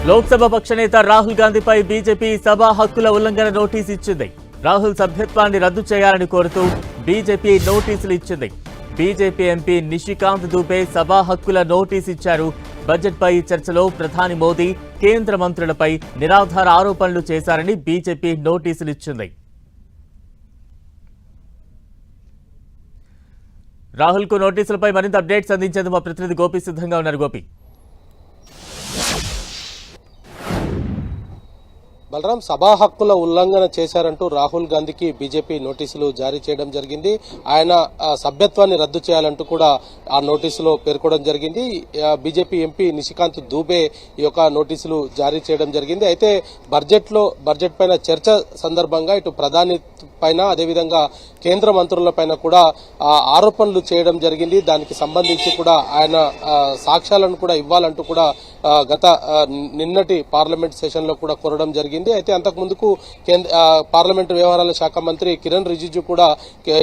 లోక్సభ పక్ష నేత రాహుల్ గాంధీపై బీజేపీ సభా హక్కుల ఉల్లంఘన నోటీసు ఇచ్చింది. రాహుల్ సభ్యత్వాన్ని రద్దు చేయాలని కోరుతూ బీజేపీ నోటీసులు ఇచ్చింది. బీజేపీ ఎంపీ నిషికాంత్ దూబే సభా హక్కుల నోటీసు ఇచ్చారు. బడ్జెట్పై చర్చలో ప్రధాని మోదీ కేంద్ర మంత్రులపై నిరాధార ఆరోపణలు చేశారని బీజేపీ నోటీసులు ఇచ్చింది. రాహుల్ కు నోటీసులపై మరింత అప్డేట్స్ అందించేందుకు మా ప్రతినిధి గోపి సిద్ధంగా ఉన్నారు. గోపి, బలరాం, సభా హక్కుల ఉల్లంఘన చేశారంటూ రాహుల్ గాంధీకి బీజేపీ నోటీసులు జారీ చేయడం జరిగింది. ఆయన సభ్యత్వాన్ని రద్దు చేయాలంటూ కూడా ఆ నోటీసులో పేర్కొనడం జరిగింది. బీజేపీ ఎంపీ నిషికాంత్ దూబే ఈ యొక్క నోటీసులు జారీ చేయడం జరిగింది. అయితే బడ్జెట్ పైన చర్చ సందర్భంగా ఇటు ప్రధాని పైన అదేవిధంగా కేంద్ర మంత్రులపైన కూడా ఆరోపణలు చేయడం జరిగింది. దానికి సంబంధించి కూడా ఆయన సాక్ష్యాలను కూడా ఇవ్వాలంటూ కూడా గత నిన్నటి పార్లమెంట్ సెషన్ లో కూడా కోరడం జరిగింది. అయితే అంతకుముందుకు పార్లమెంటు వ్యవహారాల శాఖ మంత్రి కిరణ్ రిజిజు కూడా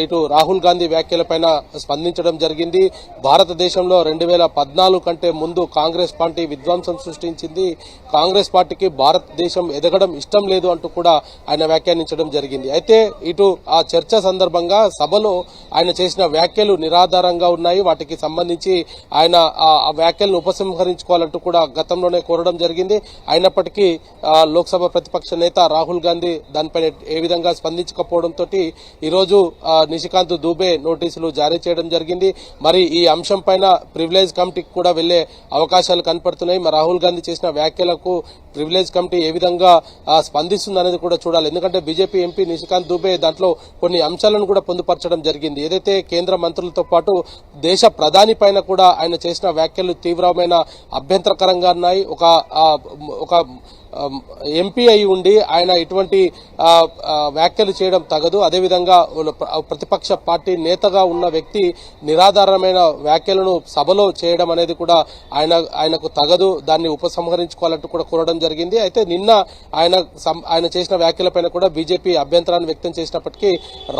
ఇటు రాహుల్ గాంధీ వ్యాఖ్యలపైన స్పందించడం జరిగింది. భారతదేశంలో 2014 కంటే ముందు కాంగ్రెస్ పార్టీ విధ్వంసం సృష్టించింది. కాంగ్రెస్ పార్టీకి భారతదేశం ఎదగడం ఇష్టం లేదు అంటూ కూడా ఆయన వ్యాఖ్యానించడం జరిగింది. అయితే ఇటు ఆ చర్చ సందర్భంగా సభలో ఆయన చేసిన వ్యాఖ్యలు నిరాధారంగా ఉన్నాయి. వాటికి సంబంధించి ఆయన ఆ వ్యాఖ్యలను ఉపసంహరించుకోవాలంటూ కూడా గతంలోనే కోరడం జరిగింది. అయినప్పటికీ లోక్సభ ప్రతిపక్ష నేత రాహుల్ గాంధీ దానిపైన ఏ విధంగా స్పందించకపోవడంతో ఈరోజు నిషికాంత్ దూబే నోటీసులు జారీ చేయడం జరిగింది. మరి ఈ అంశం పైన ప్రివిలేజ్ కమిటీకి కూడా వెళ్లే అవకాశాలు కనపడుతున్నాయి. మరి రాహుల్ గాంధీ చేసిన వ్యాఖ్యలకు ప్రివిలేజ్ కమిటీ ఏ విధంగా స్పందిస్తుంది అనేది కూడా చూడాలి. ఎందుకంటే బీజేపీ ఎంపీ నిషికాంత్ దూబే దాంట్లో కొన్ని అంశాలను కూడా పొందుపరచడం జరిగింది. ఏదైతే కేంద్ర మంత్రులతో పాటు దేశ ప్రధాని పైన కూడా ఆయన చేసిన వ్యాఖ్యలు తీవ్రమైన అభ్యంతరకరంగా ఉన్నాయి. ఒక ఎంపీ అయి ఉండి ఆయన ఇటువంటి వ్యాఖ్యలు చేయడం తగదు. అదేవిధంగా ప్రతిపక్ష పార్టీ నేతగా ఉన్న వ్యక్తి నిరాధారమైన వ్యాఖ్యలను సభలో చేయడం అనేది కూడా ఆయనకు తగదు. దాన్ని ఉపసంహరించుకోవాలంటూ కూడా కోరడం జరిగింది. అయితే నిన్న ఆయన చేసిన వ్యాఖ్యలపైన కూడా బీజేపీ అభ్యంతరాన్ని వ్యక్తం చేసినప్పటికీ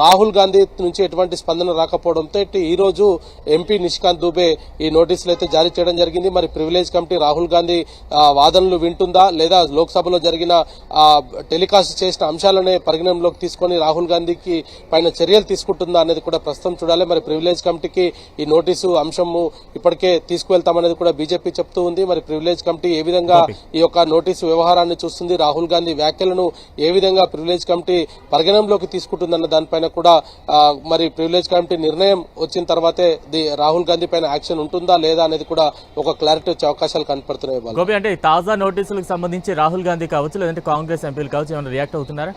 రాహుల్ గాంధీ నుంచి ఎటువంటి స్పందన రాకపోవడంతో ఈ రోజు ఎంపీ నిషికాంత్ దూబే ఈ నోటీసులు అయితే జారీ చేయడం జరిగింది. మరి ప్రివిలేజ్ కమిటీ రాహుల్ గాంధీ వాదనలు వింటుందా లేదా లోక్సభలో జరిగిన టెలికాస్ట్ చేసిన అంశాలనే పరిగణనలోకి తీసుకుని రాహుల్ గాంధీకి పైన చర్యలు తీసుకుంటుందా అనేది కూడా ప్రస్తుతం చూడాలి. మరి ప్రివిలేజ్ కమిటీకి ఈ నోటీసు అంశము ఇప్పటికే తీసుకువెళ్తామనేది కూడా బీజేపీ చెప్తూ ఉంది. మరి ప్రివిలేజ్ కమిటీ ఏ విధంగా ఈ యొక్క నోటీసు వ్యవహారాన్ని చూస్తుంది, రాహుల్ గాంధీ వ్యాఖ్యలను ఏ విధంగా ప్రివిలేజ్ కమిటీ పరిగణనలోకి తీసుకుంటుందన్న దానిపైన కూడా మరి ప్రివిలేజ్ కమిటీ నిర్ణయం వచ్చిన తర్వాతే రాహుల్ గాంధీ పైన యాక్షన్ ఉంటుందా లేదా అనేది కూడా ఒక క్లారిటీ వచ్చే అవకాశాలు కనపడుతున్నాయి. అంటే తాజా నోటీసులకు సంబంధించి రాహుల్ గాంధీ కావచ్చు లేదంటే కాంగ్రెస్ ఎంపీలు కావచ్చు ఏమైనా రియాక్ట్ అవుతున్నారా?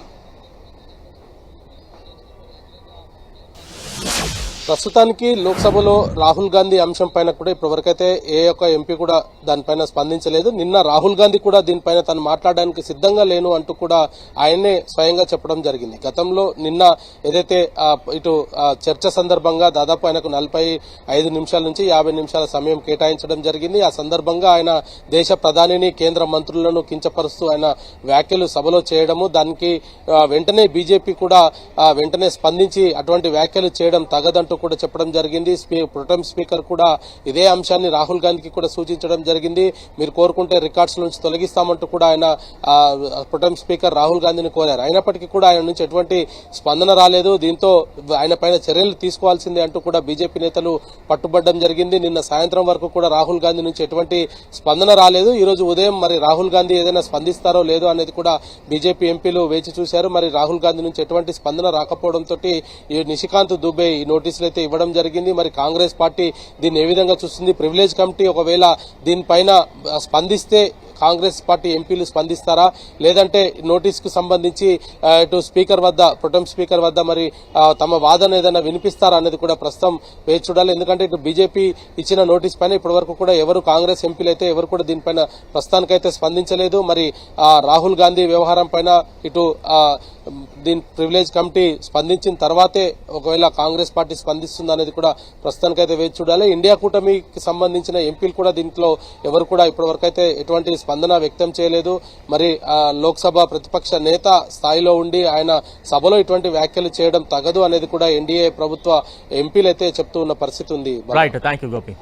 ప్రస్తుతానికి లోక్సభలో రాహుల్ గాంధీ అంశం పైన కూడా ఇప్పటివరకైతే ఏ ఒక్క ఎంపీ కూడా దానిపైన స్పందించలేదు. నిన్న రాహుల్ గాంధీ కూడా దీనిపైన తను మాట్లాడడానికి సిద్ధంగా లేను అంటూ కూడా ఆయనే స్వయంగా చెప్పడం జరిగింది. గతంలో నిన్న ఏదైతే ఇటు చర్చ సందర్భంగా దాదాపు ఆయనకు 45 నిమిషాల నుంచి 50 నిమిషాల సమయం కేటాయించడం జరిగింది. ఆ సందర్భంగా ఆయన దేశ ప్రధానిని కేంద్ర మంత్రులను కించపరుస్తూ ఆయన వ్యాఖ్యలు సభలో చేయడము, దానికి వెంటనే బీజేపీ కూడా వెంటనే స్పందించి అటువంటి వ్యాఖ్యలు చేయడం తగదంటూ కూడా చెప్పడం జరిగింది. ప్రొటెం స్పీకర్ కూడా ఇదే అంశాన్ని రాహుల్ గాంధీకి కూడా సూచించడం జరిగింది. మీరు కోరుకుంటే రికార్డ్స్ నుంచి తొలగిస్తామంటూ కూడా ఆయన ప్రొటెం స్పీకర్ రాహుల్ గాంధీని కోరారు. అయినప్పటికీ కూడా ఆయన నుంచి ఎటువంటి స్పందన రాలేదు. దీంతో ఆయన పైన చర్యలు తీసుకోవాల్సిందే అంటూ కూడా బీజేపీ నేతలు పట్టుబట్టడం జరిగింది. నిన్న సాయంత్రం వరకు కూడా రాహుల్ గాంధీ నుంచి ఎటువంటి స్పందన రాలేదు. ఈ రోజు ఉదయం మరి రాహుల్ గాంధీ ఏదైనా స్పందిస్తారో లేదో అనేది కూడా బీజేపీ ఎంపీలు వేచి చూశారు. మరి రాహుల్ గాంధీ నుంచి ఎటువంటి స్పందన రాకపోవడంతో ఈ నిషికాంత్ దూబే ఈ నోటీసులు అయితే ఇవ్వడం జరిగింది. మరి కాంగ్రెస్ పార్టీ దీన్ని ఏ విధంగా చూస్తుంది? ప్రివిలేజ్ కమిటీ ఒకవేళ దీనిపైన స్పందిస్తే కాంగ్రెస్ పార్టీ ఎంపీలు స్పందిస్తారా లేదంటే నోటీసుకు సంబంధించి ఇటు స్పీకర్ వద్ద ప్రొటెం స్పీకర్ వద్ద మరి తమ వాదన ఏదైనా వినిపిస్తారా అనేది కూడా ప్రస్తుతం వేచి చూడాలి. ఎందుకంటే ఇటు బీజేపీ ఇచ్చిన నోటీస్ పైన ఇప్పటి వరకు కూడా ఎవరు కాంగ్రెస్ ఎంపీలు అయితే ఎవరు కూడా దీనిపైన ప్రస్తుతానికైతే స్పందించలేదు. మరి రాహుల్ గాంధీ వ్యవహారం పైన ఇటు దీని ప్రివిలేజ్ కమిటీ స్పందించిన తర్వాతే ఒకవేళ కాంగ్రెస్ పార్టీ స్పందిస్తుందా అనేది కూడా ప్రస్తుతానికైతే వేచి చూడాలి. ఇండియా కూటమికి సంబంధించిన ఎంపీలు కూడా దీంట్లో ఎవరు కూడా ఇప్పటివరకు అయితే ఎటువంటి స్పందన వ్యక్తం చేయలేదు. మరి లోక్సభ ప్రతిపక్ష నేత స్థాయిలో ఉండి ఆయన సభలో ఇటువంటి వ్యాఖ్యలు చేయడం తగదు అనేది కూడా ఎన్డీఏ ప్రభుత్వ ఎంపీలు అయితే చెప్తూ ఉన్న పరిస్థితి ఉంది. Right, thank you Gopi.